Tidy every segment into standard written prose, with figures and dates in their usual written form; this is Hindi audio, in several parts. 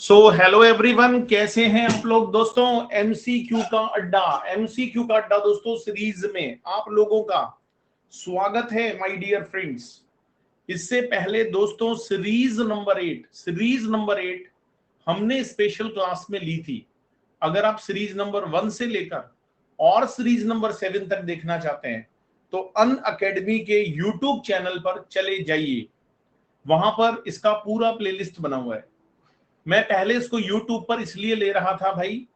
हेलो एवरीवन, कैसे हैं आप लोग दोस्तों। एमसीक्यू का अड्डा दोस्तों सीरीज में आप लोगों का स्वागत है माय डियर फ्रेंड्स। इससे पहले दोस्तों सीरीज नंबर 8 हमने स्पेशल क्लास में ली थी। अगर आप सीरीज नंबर 1 से लेकर और सीरीज नंबर 7 तक देखना चाहते हैं तो अन अकेडमी के यूट्यूब चैनल पर चले जाइए, वहां पर इसका पूरा प्लेलिस्ट बना हुआ है। मैं पहले इसको YouTube पर इसलिए ले रहा था भाई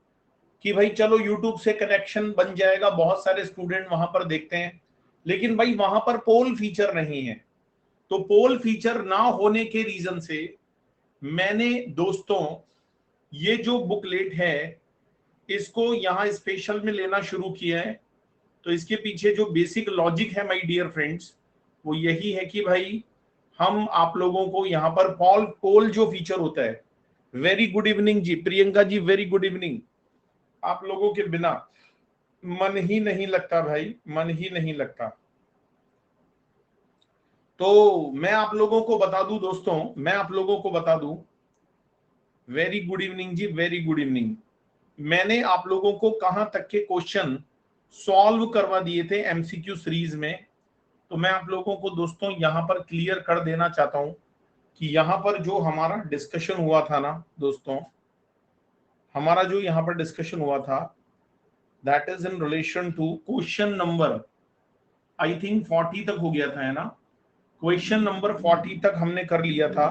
कि भाई चलो YouTube से कनेक्शन बन जाएगा, बहुत सारे स्टूडेंट वहां पर देखते हैं, लेकिन भाई वहां पर पोल फीचर नहीं है। तो पोल फीचर ना होने के रीजन से मैंने दोस्तों ये जो बुकलेट है इसको यहाँ स्पेशल में लेना शुरू किया है। तो इसके पीछे जो बेसिक लॉजिक है माय डियर फ्रेंड्स वो यही है कि भाई हम आप लोगों को यहाँ पर पोल जो फीचर होता है। वेरी गुड इवनिंग जी, Priyanka ji very good evening. आप लोगों के बिना मन ही नहीं लगता भाई, मन ही नहीं लगता। तो मैं आप लोगों को बता दूं दोस्तों, मैं आप लोगों को बता दूं, वेरी गुड इवनिंग जी, वेरी गुड इवनिंग। मैंने आप लोगों को कहां तक के क्वेश्चन सॉल्व करवा दिए थे एमसीक्यू सीरीज में, तो मैं आप लोगों को दोस्तों यहां पर क्लियर कर देना चाहता हूं कि यहां पर जो हमारा डिस्कशन हुआ था ना दोस्तों, हमारा जो यहाँ पर डिस्कशन हुआ था that is in relation to question number I think 40 तक हो गया था, है ना। क्वेश्चन नंबर 40 तक हमने कर लिया था।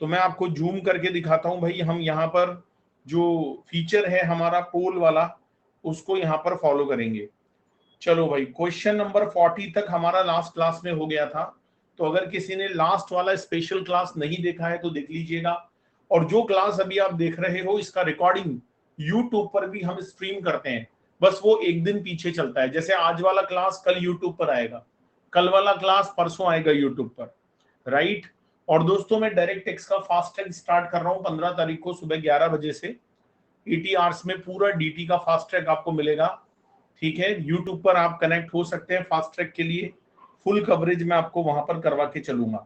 तो मैं आपको जूम करके दिखाता हूं भाई, हम यहाँ पर जो फीचर है हमारा पोल वाला उसको यहाँ पर फॉलो करेंगे। चलो भाई, क्वेश्चन नंबर 40 तक हमारा लास्ट क्लास में हो गया था। तो अगर किसी ने लास्ट वाला स्पेशल क्लास नहीं देखा है तो देख लीजिएगा। और जो क्लास अभी आप देख रहे हो इसका रिकॉर्डिंग यूट्यूब पर भी हम स्ट्रीम करते हैं, बस वो एक दिन पीछे चलता है। जैसे आज वाला क्लास कल यूट्यूब पर आएगा, कल वाला क्लास परसों आएगा यूट्यूब पर, राइट। और दोस्तों मैं डायरेक्ट टेक्स्ट का फास्ट ट्रैक स्टार्ट कर रहा हूँ 15 तारीख को सुबह 11 बजे से। 80 आवर्स में पूरा डीटी का फास्ट ट्रैक आपको मिलेगा, ठीक है। यूट्यूब पर आप कनेक्ट हो सकते हैं फास्ट ट्रैक के लिए, फुल कवरेज मैं आपको वहां पर करवा के चलूंगा।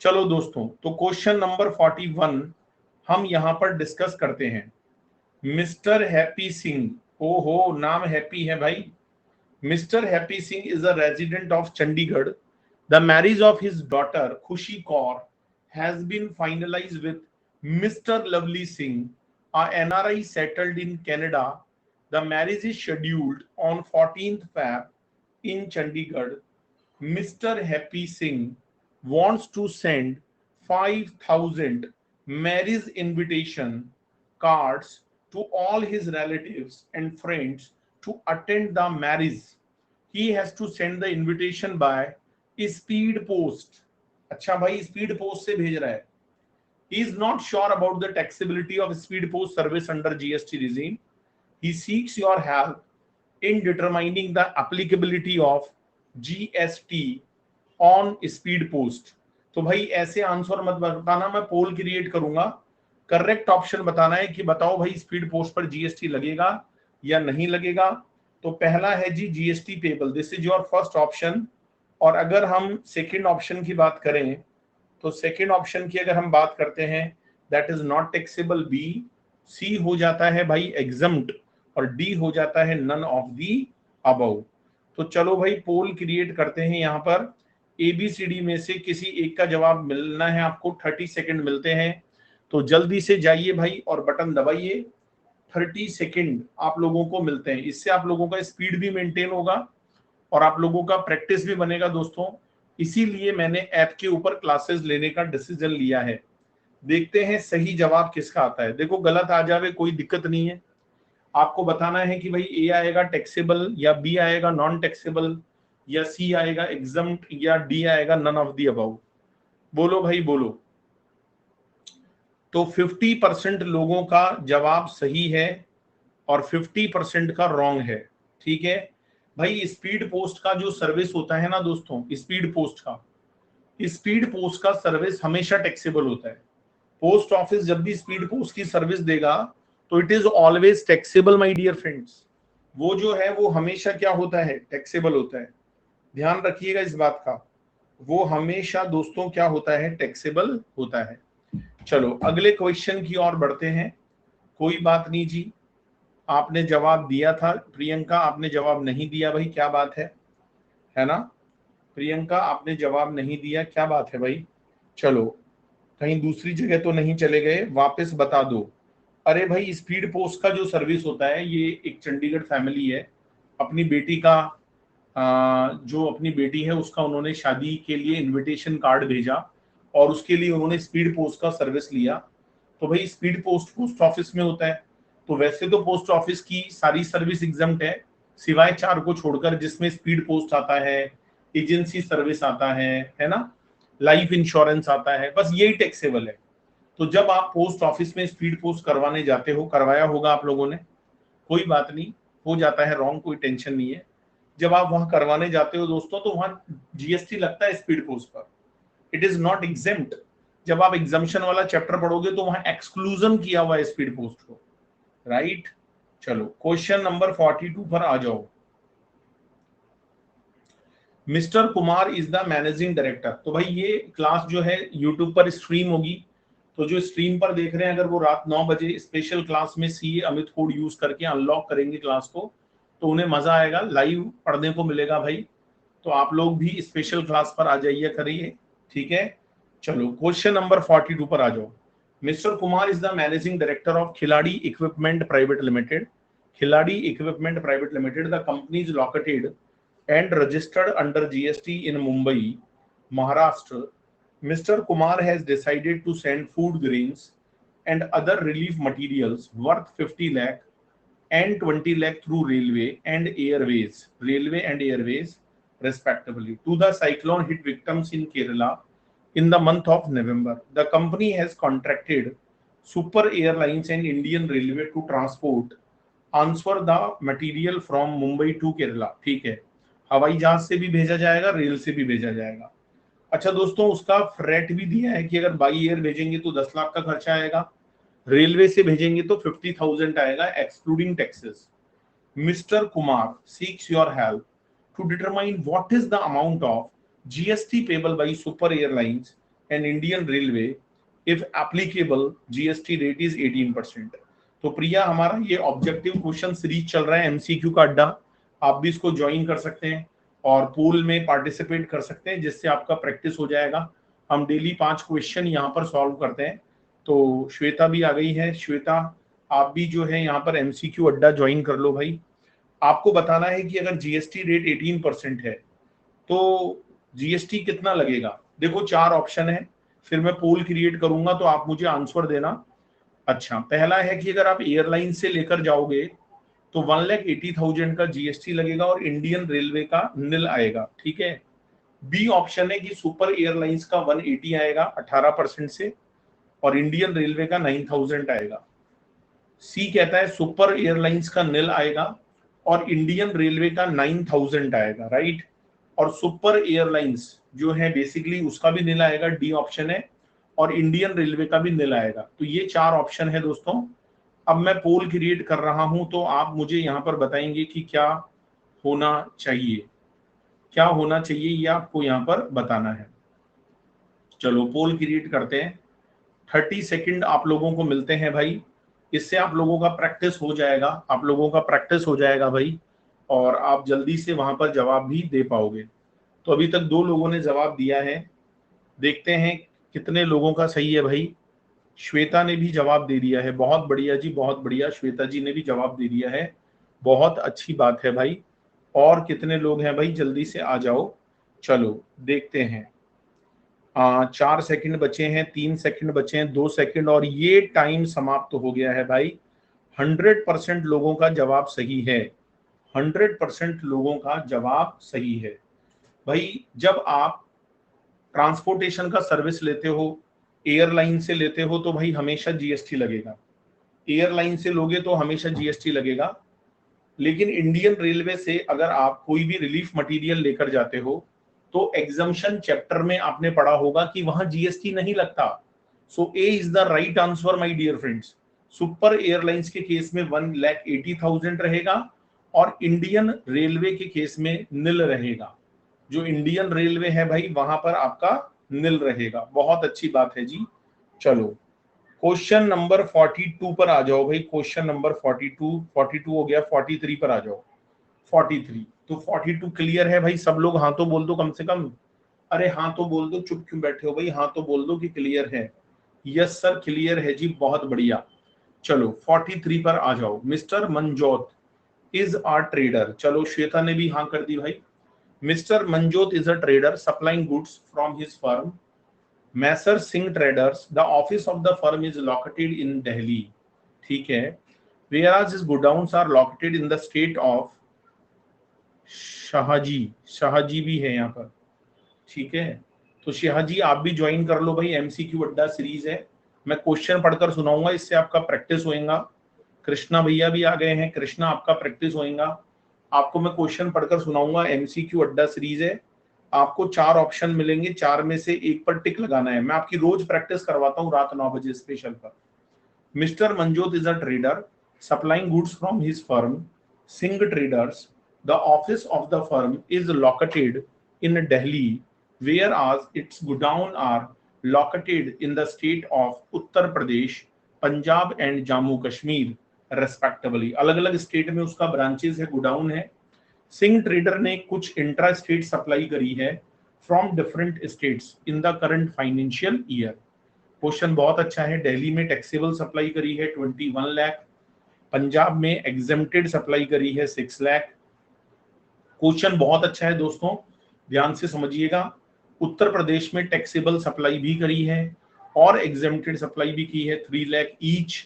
चलो दोस्तों, तो क्वेश्चन नंबर 41 हम यहां पर डिस्कस करते हैं। मिस्टर हैप्पी सिंह, ओहो नाम हैप्पी है भाई। Mister Happy Singh is a resident of Chandigarh. The marriage of his daughter Khushi Kaur has been finalised with mister Lovely Singh, a NRI settled in Canada. The marriage is scheduled on 14th Feb in Chandigarh. Mr. Happy Singh wants to send 5,000 marriage invitation cards to all his relatives and friends to attend the marriage. He has to send the invitation by speed post. अच्छा भाई, स्पीड पोस्ट से भेज रहा है। He is not sure about the taxability of speed post service under GST regime. He seeks your help in determining the applicability of GST on speed post. तो भाई ऐसे आंसर मत बताना, मैं पोल क्रिएट करूंगा। करेक्ट ऑप्शन बताना है कि बताओ भाई स्पीड पोस्ट पर जीएसटी लगेगा या नहीं लगेगा। तो पहला है जी GST payable, this is your first option. और अगर हम सेकेंड ऑप्शन की बात करें तो सेकेंड ऑप्शन की अगर हम बात करते हैं that is not taxable, B. C हो जाता है भाई एग्जम्प्ट और डी हो जाता है नन ऑफ दी अबव। तो चलो भाई पोल क्रिएट करते हैं। यहाँ पर एबीसीडी में से किसी एक का जवाब मिलना है आपको, 30 सेकंड मिलते हैं। तो जल्दी से जाइए भाई और बटन दबाइए। 30 सेकंड आप लोगों को मिलते हैं, इससे आप लोगों का स्पीड भी मेंटेन होगा और आप लोगों का प्रैक्टिस भी बनेगा दोस्तों। इसीलिए मैंने ऐप के ऊपर क्लासेस लेने का डिसीजन लिया है। देखते हैं सही जवाब किसका आता है। देखो गलत आ जावे कोई दिक्कत नहीं है, आपको बताना है कि भाई ए आएगा टैक्सेबल या बी आएगा नॉन टैक्सेबल या सी आएगा एग्जम्प्ट या डी आएगा नन ऑफ दी अबव। बोलो भाई बोलो। तो 50% लोगों का जवाब सही है और 50% का रॉन्ग है, ठीक है भाई। स्पीड पोस्ट का जो सर्विस होता है ना दोस्तों, स्पीड पोस्ट का सर्विस हमेशा टैक्सेबल होता है। पोस्ट ऑफिस जब भी स्पीड पोस्ट की सर्विस देगा तो it is always taxable my dear friends. वो जो है वो हमेशा क्या होता है, टैक्सेबल होता है। ध्यान रखिएगा इस बात का, वो हमेशा दोस्तों क्या होता है, टैक्सेबल होता है। चलो अगले क्वेश्चन की ओर बढ़ते हैं। कोई बात नहीं जी, आपने जवाब दिया था प्रियंका, आपने जवाब नहीं दिया भाई, क्या बात है ना प्रियंका, आपने जवाब नहीं दिया, क्या बात है भाई। चलो कहीं दूसरी जगह तो नहीं चले गए, वापस बता दो। अरे भाई स्पीड पोस्ट का जो सर्विस होता है, ये एक चंडीगढ़ फैमिली है, अपनी बेटी का जो अपनी बेटी है उसका उन्होंने शादी के लिए इनविटेशन कार्ड भेजा और उसके लिए उन्होंने स्पीड पोस्ट का सर्विस लिया। तो भाई स्पीड पोस्ट पोस्ट ऑफिस में होता है, तो वैसे तो पोस्ट ऑफिस की सारी सर्विस एग्जम्प्ट है, सिवाय 4 को छोड़कर, जिसमें स्पीड पोस्ट आता है, एजेंसी सर्विस आता है ना, लाइफ इंश्योरेंस आता है, बस यही टैक्सेबल है। तो जब आप पोस्ट ऑफिस में स्पीड पोस्ट करवाने जाते हो, करवाया होगा आप लोगों ने, कोई बात नहीं, हो जाता है रॉन्ग, कोई टेंशन नहीं है। जब आप वहां करवाने जाते हो दोस्तों, तो वहां जीएसटी लगता है स्पीड पोस्ट पर, इट इज नॉट एग्जेम्प्ट। जब आप एग्जामिशन वाला चैप्टर पढ़ोगे तो वहां एक्सक्लूजन किया हुआ है स्पीड पोस्ट को, राइट। चलो क्वेश्चन नंबर 42 पर आ जाओ। Mister Kumar is the managing director. तो भाई ये क्लास जो है यूट्यूब पर स्ट्रीम होगी, तो जो स्ट्रीम पर देख रहे हैं अगर वो रात 9 बजे स्पेशल क्लास में सीए अमित कोड यूज करके अनलॉक करेंगे क्लास को, तो उन्हें मजा आएगा, लाइव पढ़ने को मिलेगा भाई। तो आप लोग भी स्पेशल क्लास पर आ जाइए करिए, ठीक है। चलो क्वेश्चन नंबर 42 पर आ जाओ। Mister Kumar is the managing director of खिलाड़ी इक्विपमेंट प्राइवेट लिमिटेड। खिलाड़ी equipment private limited, the company is located and registered under GST in Mumbai, Maharashtra. Mr. Kumar has decided to send food grains and other relief materials worth 50 lakh and 20 lakh through railway and airways respectively to the cyclone hit victims in Kerala in the month of November. The company has contracted Super Airlines and Indian Railway to transport answer the material from Mumbai to Kerala. ठीक है, हवाई जहाज से भी भेजा जाएगा, रेल से भी भेजा जाएगा। अच्छा दोस्तों, उसका फ्रेट भी दिया है कि अगर बाई एयर भेजेंगे तो 10 लाख का खर्चा आएगा, रेलवे से भेजेंगे तो 50,000 आएगा excluding taxes. Mister Kumar seeks your help to determine what is the amount of GST payable by super airlines and Indian railway if applicable GST rate is 18%। तो प्रिया, हमारा ये ऑब्जेक्टिव क्वेश्चन सीरीज चल रहा है, एमसीक्यू का अड्डा, आप भी इसको ज्वाइन कर सकते हैं और पूल में पार्टिसिपेट कर सकते हैं, जिससे आपका प्रैक्टिस हो जाएगा। हम डेली 5 क्वेश्चन यहाँ पर सॉल्व करते हैं। तो श्वेता भी आ गई है। श्वेता, आप भी जो है यहाँ पर एमसीक्यू अड्डा ज्वाइन कर लो भाई। आपको बताना है कि अगर जीएसटी रेट 18% है तो जीएसटी कितना लगेगा। देखो 4 ऑप्शन है, फिर मैं पोल क्रिएट करूंगा तो आप मुझे आंसर देना। अच्छा, पहला है कि अगर आप एयरलाइन से लेकर जाओगे तो 1,80,000 का जीएसटी लगेगा और इंडियन रेलवे का निल आएगा, ठीक है। बी ऑप्शन है कि सुपर एयरलाइंस का 180 आएगा 18% से और इंडियन रेलवे का 9,000 आएगा। सी कहता है सुपर एयरलाइंस का निल आएगा और इंडियन रेलवे का 9,000 आएगा, राइट। और सुपर एयरलाइंस जो है बेसिकली उसका भी निल आएगा, डी ऑप्शन है, और इंडियन रेलवे का भी निल आएगा। तो ये 4 ऑप्शन है दोस्तों। अब मैं पोल क्रिएट कर रहा हूं, तो आप मुझे यहां पर बताएंगे कि क्या होना चाहिए, क्या होना चाहिए, ये आपको यहां पर बताना है। चलो पोल क्रिएट करते हैं। 30 सेकंड आप लोगों को मिलते हैं भाई, इससे आप लोगों का प्रैक्टिस हो जाएगा, आप लोगों का प्रैक्टिस हो जाएगा भाई, और आप जल्दी से वहां पर जवाब भी दे पाओगे। तो अभी तक 2 लोगों ने जवाब दिया है, देखते हैं कितने लोगों का सही है भाई। श्वेता ने भी जवाब दे दिया है, बहुत बढ़िया जी, बहुत बढ़िया, श्वेता जी ने भी जवाब दे दिया है, बहुत अच्छी बात है भाई। और कितने लोग हैं भाई, जल्दी से आ जाओ। चलो देखते हैं। 4 सेकंड बचे हैं, 3 सेकंड बचे हैं, 2 सेकंड, और ये टाइम समाप्त हो गया है भाई। 100% लोगों का जवाब सही है, 100% लोगों का जवाब सही है भाई। जब आप ट्रांसपोर्टेशन का सर्विस लेते हो, एयरलाइन से लेते हो, तो भाई हमेशा जीएसटी लगेगा। एयरलाइन से लोगे तो हमेशा जीएसटी लगेगा। लेकिन इंडियन रेलवे से अगर आप कोई भी रिलीफ मटेरियल लेकर जाते हो तो एग्जम्पशन चैप्टर में आपने पढ़ा होगा कि वहां जीएसटी नहीं लगता। So A is the right answer my dear friends. Super airlines के केस में 1,80,000 रहेगा और इंडियन रेलवे के केस में निल रहेगा। जो इंडियन रेलवे है भाई वहां पर आपका निल रहेगा। बहुत अच्छी बात है जी। चलो क्वेश्चन नंबर 42 पर आ जाओ भाई, क्वेश्चन नंबर 42 हो गया, 43 पर आ जाओ। 43 तो 42 क्लियर है भाई? सब लोग हाँ तो बोल दो कम से कम। अरे हाँ तो बोल दो, चुप क्यों बैठे हो भाई? हाँ तो बोल दो कि क्लियर है। यस सर क्लियर है जी, बहुत बढ़िया। चलो 43 पर आ जाओ। Mister Manjot is are trader, चलो श्वेता ने भी हाँ कर दी भाई। Mister Manjot is a trader supplying goods from his firm Messrs Singh traders. The office of the firm is located in Delhi, ठीक है। whereas his godowns are located in the state of Shahaji, Shahaji भी है यहाँ पर, ठीक है। तो शाहजी आप भी ज्वाइन कर लो भाई, एमसीक्यू अड्डा सीरीज है, मैं क्वेश्चन पढ़कर सुनाऊंगा, इससे आपका प्रैक्टिस होएगा। कृष्णा भैया भी आ गए हैं, कृष्णा आपका प्रैक्टिस होएगा। आपको मैं क्वेश्चन पढ़कर सुनाऊंगा, एमसीक्यू अड्डा सीरीज है। आपको 4 ऑप्शन मिलेंगे, 4 में से एक पर टिक लगाना है। मैं आपकी रोज प्रैक्टिस करवाता हूँ रात 9 बजे स्पेशल पर। Mister Manjot is a trader supplying goods from his firm Singh traders. The office of the firm is located in Delhi, whereas its godown are located in the state of Uttar Pradesh, Punjab and Jammu Kashmir respectively। अलग अलग स्टेट में उसका ब्रांचेस है, गोडाउन है। सिंह ट्रेडर ने कुछ इंट्रा स्टेट सप्लाई करी है from different states in the current financial year. Question बहुत अच्छा है। दिल्ली में टैक्सेबल सप्लाई करी है 21 लाख, पंजाब में एग्जेम्प्टेड सप्लाई करी है 6 लाख। क्वेश्चन बहुत अच्छा है दोस्तों, ध्यान से समझिएगा। उत्तर प्रदेश में टैक्सेबल सप्लाई भी करी है और एग्जेम्प्टेड सप्लाई भी की है 3 लाख ईच।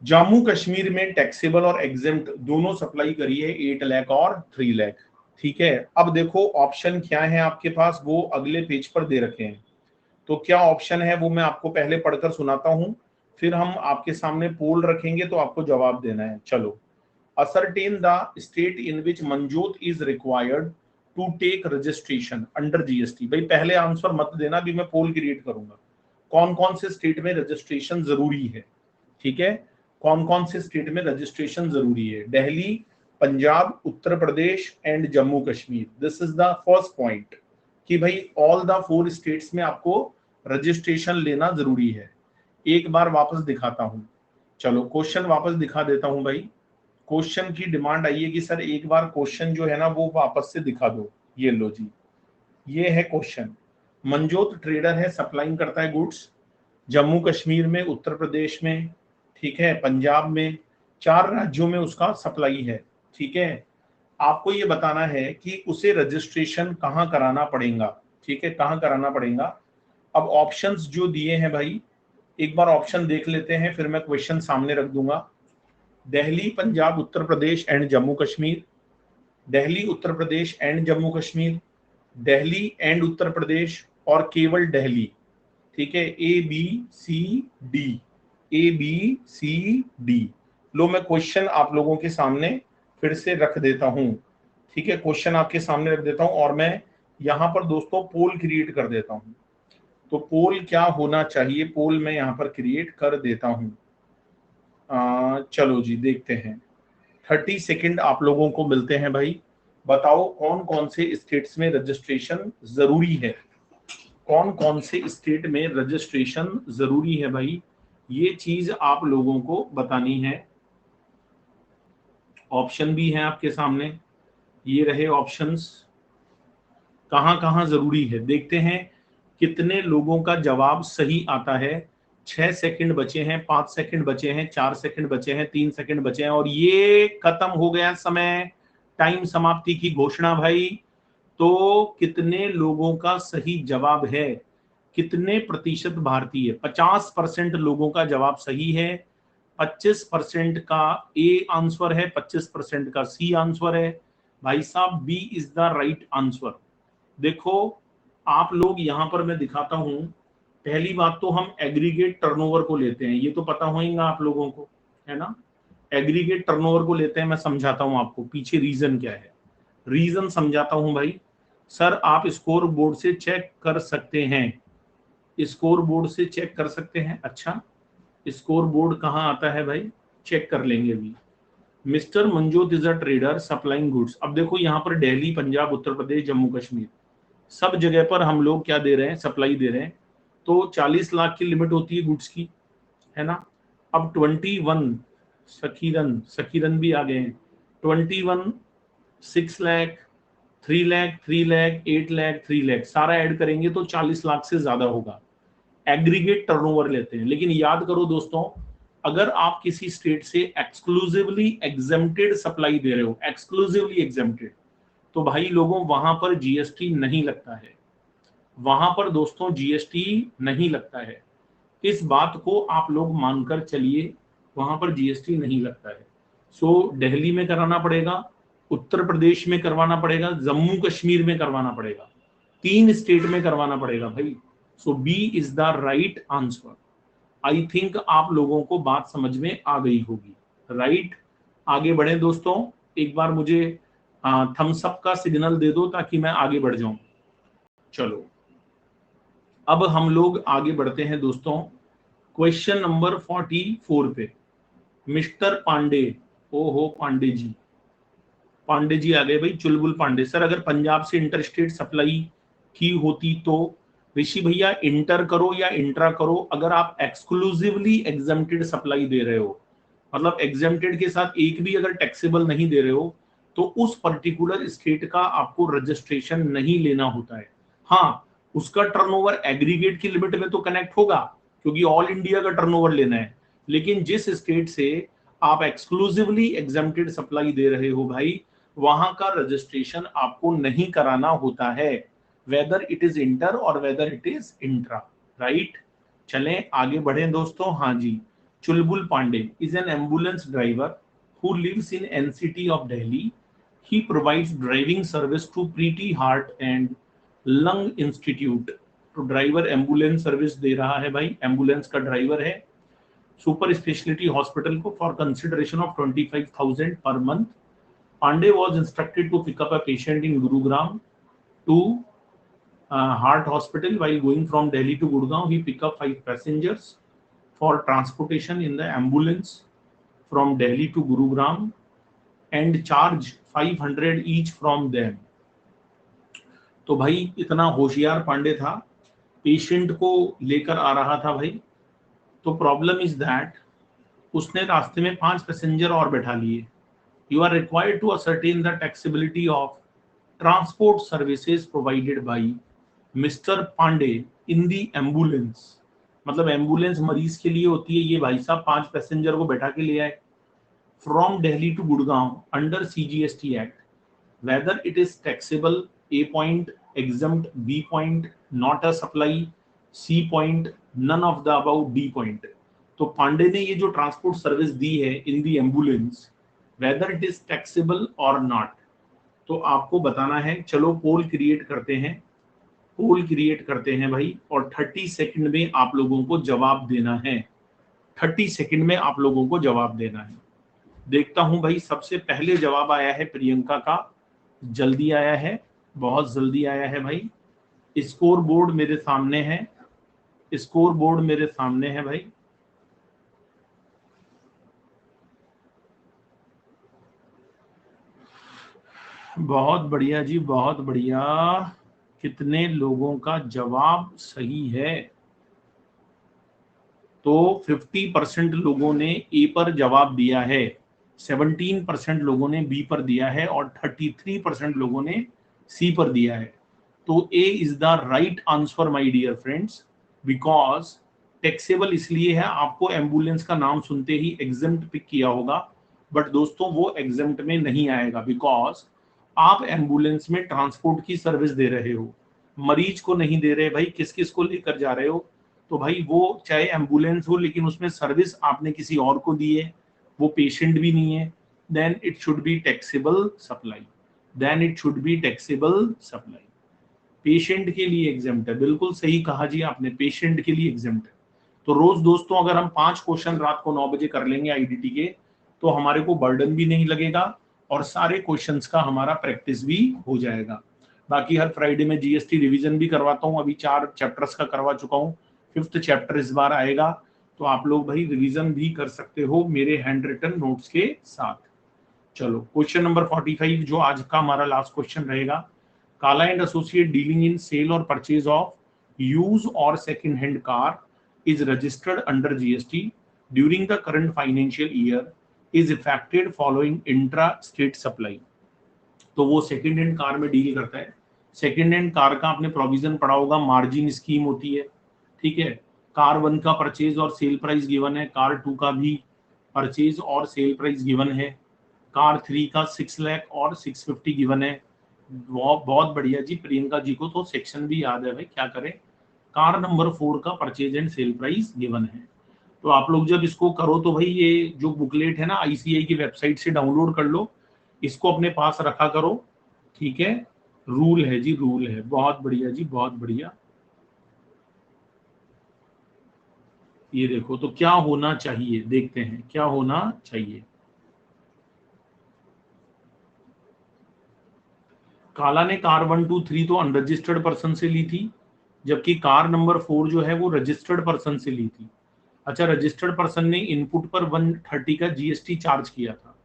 जम्मू कश्मीर में टैक्सेबल और एग्जेम्प्ट दोनों सप्लाई करी है 8 लाख और 3 लाख, ठीक है। अब देखो ऑप्शन क्या है आपके पास, वो अगले पेज पर दे रखे हैं। तो क्या ऑप्शन है वो मैं आपको पहले पढ़कर सुनाता हूं, फिर हम आपके सामने पोल रखेंगे तो आपको जवाब देना है। चलो, ascertain the state in which Manjot is required to take registration under GST। भाई पहले आंसर मत देना, भी मैं पोल क्रिएट करूंगा। कौन कौन से स्टेट में रजिस्ट्रेशन जरूरी है, ठीक है। कौन कौन से स्टेट में रजिस्ट्रेशन जरूरी है? Delhi, Punjab, Uttar Pradesh and Jammu Kashmir. This is the first point कि भाई ऑल द 4 स्टेट्स में आपको रजिस्ट्रेशन लेना जरूरी है। एक बार वापस दिखाता हूं, चलो क्वेश्चन वापस दिखा देता हूं भाई। क्वेश्चन की डिमांड आई है कि सर एक बार क्वेश्चन जो है ना वो वापस से दिखा दो। ये लो जी, ये है क्वेश्चन। मंजोत ट्रेडर है, सप्लाइंग करता है गुड्स जम्मू कश्मीर में, उत्तर प्रदेश में, ठीक है, पंजाब में, 4 राज्यों में उसका सप्लाई है, ठीक है। आपको ये बताना है कि उसे रजिस्ट्रेशन कहाँ कराना पड़ेगा, ठीक है, कहाँ कराना पड़ेगा। अब ऑप्शंस जो दिए हैं भाई, एक बार ऑप्शन देख लेते हैं, फिर मैं क्वेश्चन सामने रख दूंगा। Delhi, Punjab, Uttar Pradesh and Jammu Kashmir, Delhi, Uttar Pradesh and Jammu Kashmir, Delhi and Uttar Pradesh और केवल दिल्ली, ठीक है। A B C D, A B C D. लो मैं क्वेश्चन आप लोगों के सामने फिर से रख देता हूं, ठीक है, क्वेश्चन आपके सामने रख देता हूं और मैं यहां पर दोस्तों पोल क्रिएट कर देता हूं। तो पोल क्या होना चाहिए, पोल मैं यहां पर क्रिएट कर देता हूं। चलो जी देखते हैं। 30 सेकंड आप लोगों को मिलते हैं भाई। बताओ कौन कौन से स्टेट्स में रजिस्ट्रेशन जरूरी है, कौन कौन से स्टेट में रजिस्ट्रेशन जरूरी है भाई, ये चीज आप लोगों को बतानी है। ऑप्शन भी है आपके सामने, ये रहे ऑप्शंस। कहां कहां जरूरी है देखते हैं कितने लोगों का जवाब सही आता है। 6 सेकंड बचे हैं, 5 सेकंड बचे हैं, 4 सेकंड बचे हैं, 3 सेकंड बचे हैं और ये खत्म हो गया समय, टाइम समाप्ति की घोषणा भाई। तो कितने लोगों का सही जवाब है, कितने प्रतिशत भारतीय? 50% लोगों का जवाब सही है, 25% का ए आंसर है, 25% का सी आंसर है। भाई साहब B is the right answer. देखो आप लोग यहां पर मैं दिखाता हूं। पहली बात तो हम एग्रीगेट टर्नओवर को लेते हैं, ये तो पता होगा आप लोगों को, है ना। एग्रीगेट टर्नओवर को लेते हैं, मैं समझाता हूं आपको पीछे रीजन क्या है। रीजन समझाता हूं भाई। सर आप स्कोर बोर्ड से चेक कर सकते हैं, स्कोर बोर्ड से चेक कर सकते हैं। अच्छा स्कोर बोर्ड कहाँ आता है भाई, चेक कर लेंगे अभी। Mister Manjot is a trader supplying goods. अब देखो यहाँ पर दिल्ली, पंजाब, उत्तर प्रदेश, जम्मू कश्मीर, सब जगह पर हम लोग क्या दे रहे हैं, सप्लाई दे रहे हैं। तो 40 लाख की लिमिट होती है गुड्स की, है ना। अब 21 सखीरन भी आ गए हैं, 21 6 लाख 3 लाख 3 लाख 8 लाख 3 लाख सारा ऐड करेंगे तो 40 लाख से ज्यादा होगा। एग्रीगेट टर्नओवर लेते हैं। लेकिन याद करो दोस्तों, अगर आप किसी स्टेट से एक्सक्लूसिवली एग्जेम्प्टेड सप्लाई दे रहे हो, एक्सक्लूसिवली एग्जेम्प्टेड, तो भाई लोगों वहां पर जीएसटी नहीं लगता है। वहां पर दोस्तों जीएसटी नहीं लगता है। इस बात को आप लोग मानकर चलिए, वहां पर जीएसटी नहीं लगता है। सो दिल्ली में कराना पड़ेगा, उत्तर प्रदेश में करवाना पड़ेगा, जम्मू कश्मीर में करवाना पड़ेगा, 3 स्टेट में करवाना पड़ेगा भाई। So B is the right answer. I think आप लोगों को बात समझ में आ गई होगी, राइट। आगे बढ़े दोस्तों, एक बार मुझे थम्स अप का सिग्नल दे दो ताकि मैं आगे बढ़ जाऊं। चलो अब हम लोग आगे बढ़ते हैं दोस्तों, क्वेश्चन नंबर 44 पे। मिस्टर पांडे, ओहो पांडे जी आ गए भाई, चुलबुल पांडे। सर अगर पंजाब से इंटरस्टेट सप्लाई की होती तो, ऋषि भैया इंटर करो या इंट्रा करो, अगर आप एक्सक्लूसिवली एग्जेम्प्टेड सप्लाई दे रहे हो, मतलब एग्जेम्प्टेड के साथ एक भी अगर टैक्सेबल नहीं दे रहे हो, तो उस पर्टिकुलर स्टेट का आपको रजिस्ट्रेशन नहीं लेना होता है। हाँ, उसका टर्नओवर एग्रीगेट की लिमिट में तो कनेक्ट होगा, क्योंकि ऑल इंडिया का टर्नओवर लेना है। लेकिन जिस स्टेट से आप एक्सक्लूसिवली एग्जेम्प्टेड सप्लाई दे रहे हो भाई, वहां का रजिस्ट्रेशन आपको नहीं कराना होता है, वेदर इट इज इंटर और whether it is intra, right. चलें आगे बढ़ें दोस्तों। हाँ जी, चुलबुल Pandey is an ambulance driver who lives in NCT of Delhi. He provides driving service to Preeti Heart and Lung Institute. तो ड्राइवर एम्बुलेंस सर्विस दे रहा है भाई, एम्बुलेंस का ड्राइवर है सुपर स्पेशलिटी हॉस्पिटल को फॉर कंसिडरेशन ऑफ 25,000 पर month. Pandey was instructed to pick up a patient in Gurugram to Heart Hospital. While going from Delhi to Gurgaon, he picked up 5 passengers for transportation in the ambulance from Delhi to Gurugram and charge 500 each from them. तो भाई इतना होशियार पांडे था, पेशेंट को लेकर आ रहा था भाई। तो प्रॉब्लम इज दैट उसने रास्ते में 5 पैसेंजर और बैठा लिए। You are required to ascertain the taxability of transport services provided by Mister Pandey in the ambulance. मतलब एम्बुलेंस मरीज के लिए होती है, ये भाई साहब 5 पैसेंजर को बैठा के ले आए from Delhi to Gurgaon under CGST act, whether it is taxable, A point, exempt, B point, not a supply, C point, none of the above, D point। तो पांडे ने ये जो ट्रांसपोर्ट सर्विस दी है इन the ambulance, whether it is taxable or not, तो आपको बताना है। चलो पोल क्रिएट करते हैं, पोल क्रिएट करते हैं भाई, और 30 सेकंड में आप लोगों को जवाब देना है। 30 सेकंड में आप लोगों को जवाब देना है। देखता हूं भाई, सबसे पहले जवाब आया है प्रियंका का, जल्दी आया है, बहुत जल्दी आया है भाई। स्कोर बोर्ड मेरे सामने है, स्कोर बोर्ड मेरे सामने है भाई। बहुत बढ़िया जी, बहुत बढ़िया। कितने लोगों का जवाब सही है? तो 50% लोगों ने ए पर जवाब दिया है, 17% लोगों ने बी पर दिया है और 33% लोगों ने सी पर दिया है। तो A is the right answer my dear friends, because taxable इसलिए है, आपको एम्बुलेंस का नाम सुनते ही एग्जेम्प्ट पिक किया होगा, बट दोस्तों वो एग्जेम्प्ट में नहीं आएगा, बिकॉज आप एम्बुलेंस में ट्रांसपोर्ट की सर्विस दे रहे हो, मरीज को नहीं दे रहे भाई, किस किस को लेकर जा रहे हो। तो भाई वो चाहे एम्बुलेंस हो लेकिन उसमें सर्विस आपने किसी और को दी है, वो पेशेंट भी नहीं है, then it should be taxable supply, then it should be taxable supply. Patient के लिए एग्जेम्प्ट है, बिल्कुल सही कहा जी आपने, पेशेंट के लिए एग्जेम्प्ट है। तो रोज दोस्तों अगर हम 5 क्वेश्चन रात को 9 बजे कर लेंगे आईडीटी के, तो हमारे को बर्डन भी नहीं लगेगा और सारे क्वेश्चंस का हमारा प्रैक्टिस भी हो जाएगा। बाकी हर फ्राइडे में जीएसटी रिवीजन भी करवाता हूँ, अभी 4 चैप्टर्स का करवा चुका हूँ, 5th चैप्टर इस बार आएगा, तो आप लोग भाई रिवीजन भी कर सकते हो मेरे हैंड रिटन नोट्स के साथ। चलो क्वेश्चन नंबर 45 जो आज का हमारा लास्ट क्वेश्चन रहेगा, Kala and associate dealing in sale और परचेज ऑफ यूज और second hand car is registered under GST during the current financial year is effected following intra state supply. तो वो सेकेंड हैंड कार में डील करता है। सेकेंड हैंड कार का आपने प्रोविजन पढ़ा होगा, मार्जिन स्कीम होती है, ठीक है। कार 1 का परचेज और सेल प्राइस गिवन है, कार 2 का भी परचेज और सेल प्राइस गिवन है, कार 3 का 6 लाख और 650 गिवन है। बहुत बढ़िया जी, प्रियंका जी को तो सेक्शन भी याद है भाई, क्या करें। कार नंबर 4 का purchase and sale price given है। तो आप लोग जब इसको करो तो भाई ये जो बुकलेट है ना आईसीआई की वेबसाइट से डाउनलोड कर लो, इसको अपने पास रखा करो, ठीक है। रूल है जी, रूल है। बहुत बढ़िया जी, बहुत बढ़िया। ये देखो तो क्या होना चाहिए, देखते हैं क्या होना चाहिए। काला ने कार 1 2 3 तो अनरजिस्टर्ड पर्सन से ली थी, जबकि कार नंबर 4 जो है वो रजिस्टर्ड पर्सन से ली थी। अच्छा, रजिस्टर्ड पर्सन ने इनपुट पर 130 का जीएसटी चार्ज किया था।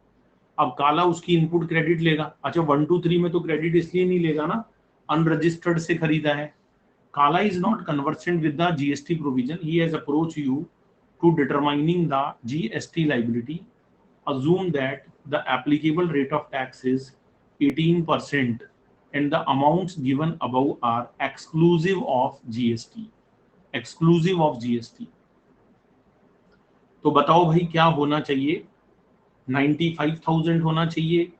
अब काला उसकी इनपुट क्रेडिट लेगा। अच्छा, 1 2 3 में तो क्रेडिट इसलिए नहीं लेगा ना, अनरजिस्टर्ड से खरीदा है। Kala is not conversant with the GST provision. He has approached you to determining the GST liability. Assume that the applicable rate of tax is 18% and the amounts given above are exclusive of GST. Exclusive of GST. तो बताओ भाई क्या होना चाहिए, 95,000 होना चाहिए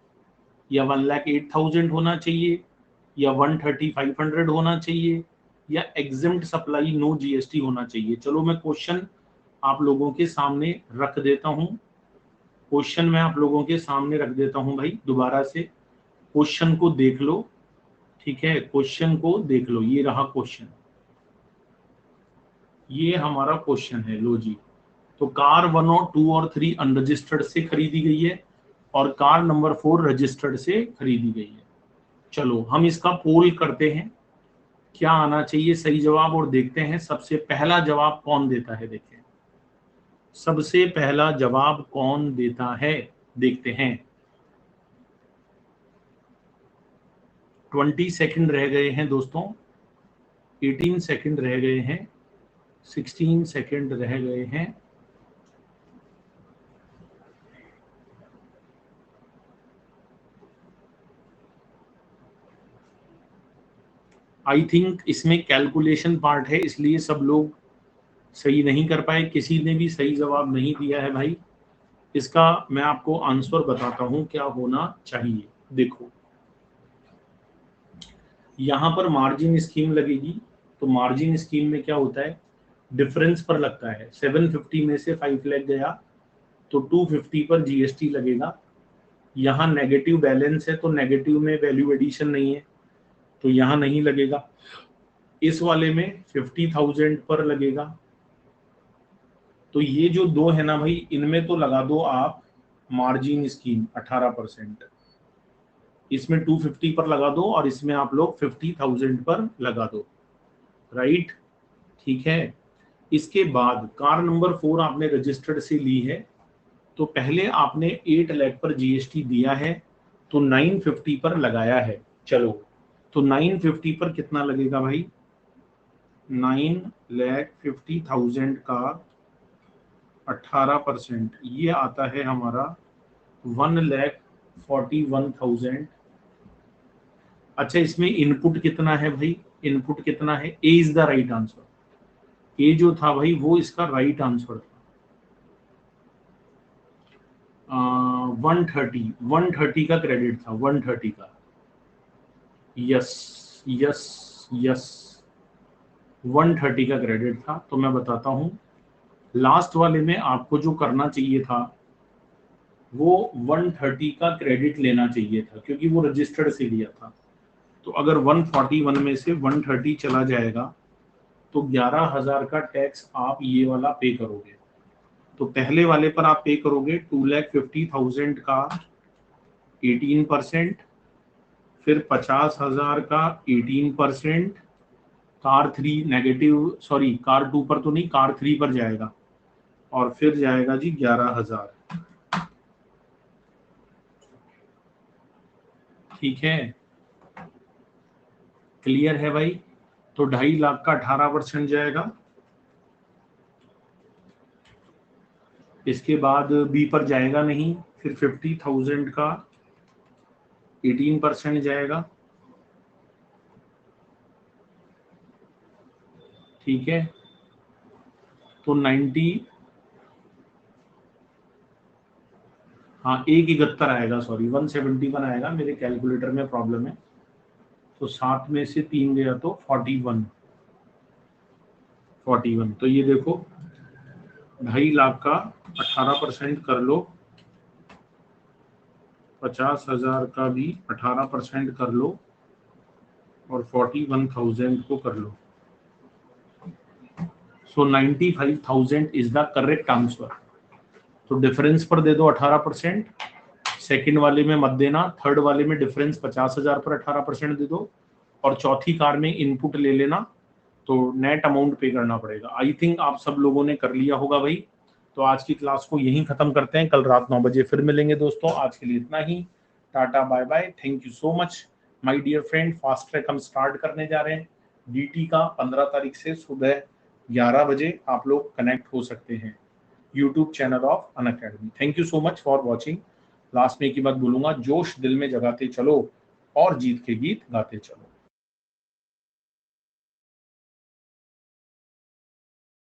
या 1,08,000 होना चाहिए या 130,500 होना चाहिए या एग्जिम्ड सप्लाई नो जीएसटी होना चाहिए। चलो मैं क्वेश्चन आप लोगों के सामने रख देता हूं, क्वेश्चन मैं आप लोगों के सामने रख देता हूं भाई, दोबारा से क्वेश्चन को देख लो, ठीक है। क्वेश्चन को देख लो, ये रहा क्वेश्चन, ये हमारा क्वेश्चन है। लो जी, तो कार 1 और 2 और 3 अनरजिस्टर्ड से खरीदी गई है और कार नंबर 4 रजिस्टर्ड से खरीदी गई है। चलो हम इसका पोल करते हैं, क्या आना चाहिए सही जवाब, और देखते हैं सबसे पहला जवाब कौन देता है। देखें सबसे पहला जवाब कौन देता है, देखते हैं। 20 सेकंड रह गए हैं दोस्तों, 18 सेकंड रह गए हैं, 16 सेकंड रह गए हैं। आई थिंक इसमें कैलकुलेशन पार्ट है, इसलिए सब लोग सही नहीं कर पाए, किसी ने भी सही जवाब नहीं दिया है भाई। इसका मैं आपको आंसर बताता हूं क्या होना चाहिए। देखो यहां पर मार्जिन स्कीम लगेगी, तो मार्जिन स्कीम में क्या होता है, डिफरेंस पर लगता है। 750 में से 5 लाख गया तो 250 पर जीएसटी लगेगा। यहाँ नेगेटिव बैलेंस है तो नेगेटिव में वैल्यू एडिशन नहीं है तो यहाँ नहीं लगेगा। इस वाले में 50,000 पर लगेगा। तो ये जो दो है ना भाई, इनमें तो लगा दो आप मार्जिन स्कीम 18%, इसमें 250 पर लगा दो और इसमें आप लोग 50,000 पर लगा दो, राइट, ठीक है। इसके बाद कार नंबर 4 आपने रजिस्टर्ड से ली है, तो पहले आपने 8 लाख पर जीएसटी दिया है तो 950 पर लगाया है। चलो तो 950 पर कितना लगेगा भाई, 9,50,000 का 18%, ये आता है हमारा 1,41,000। अच्छा इसमें इनपुट कितना है भाई, इनपुट कितना है, ए इज द राइट आंसर। ए जो था भाई वो इसका राइट आंसर था। 130 का क्रेडिट था, 130 का। यस यस यस, 130 का क्रेडिट था। तो मैं बताता हूं, लास्ट वाले में आपको जो करना चाहिए था वो 130 का क्रेडिट लेना चाहिए था, क्योंकि वो रजिस्टर्ड से लिया था। तो अगर 141 में से 130 चला जाएगा तो 11,000 का टैक्स आप ये वाला पे करोगे। तो पहले वाले पर आप पे करोगे 2,50,000 का 18%, फिर 50,000 का 18%। कार 3 नेगेटिव, सॉरी कार 2 पर तो नहीं, कार 3 पर जाएगा और फिर जाएगा जी 11,000, ठीक है। क्लियर है भाई। तो 2.5 लाख का 18% जाएगा। इसके बाद बी पर जाएगा नहीं, फिर 50,000 का 18% जाएगा, ठीक है। तो 90, हाँ 171 आएगा, सॉरी 171 आएगा, मेरे कैलकुलेटर में प्रॉब्लम है। तो 7 में से 3 गया तो 41। तो ये देखो 2.5 लाख का 18% कर लो, 50,000 का भी 18% कर लो, और 41,000 को कर लो। सो 95,000 इज द करेक्ट आंसर। तो डिफरेंस पर दे दो 18%, सेकंड वाले में मत देना, थर्ड वाले में डिफरेंस 50,000 पर 18% दे दो, और चौथी कार में इनपुट ले लेना, तो नेट अमाउंट पे करना पड़ेगा। आई थिंक आप सब लोगों ने कर लिया होगा भाई। तो आज की क्लास को यहीं खत्म करते हैं, कल रात 9 बजे फिर मिलेंगे दोस्तों। आज के लिए इतना ही, tata bye bye, thank you so much my dear friend. Fast track हम स्टार्ट करने जा रहे हैं डीटी का 15 तारीख से सुबह 11 बजे आप लोग कनेक्ट हो सकते हैं YouTube channel of Unacademy. Thank you so much for watching. Last में एक ही बात बोलूंगा, जोश दिल में जगाते चलो और जीत के गीत गाते चलो।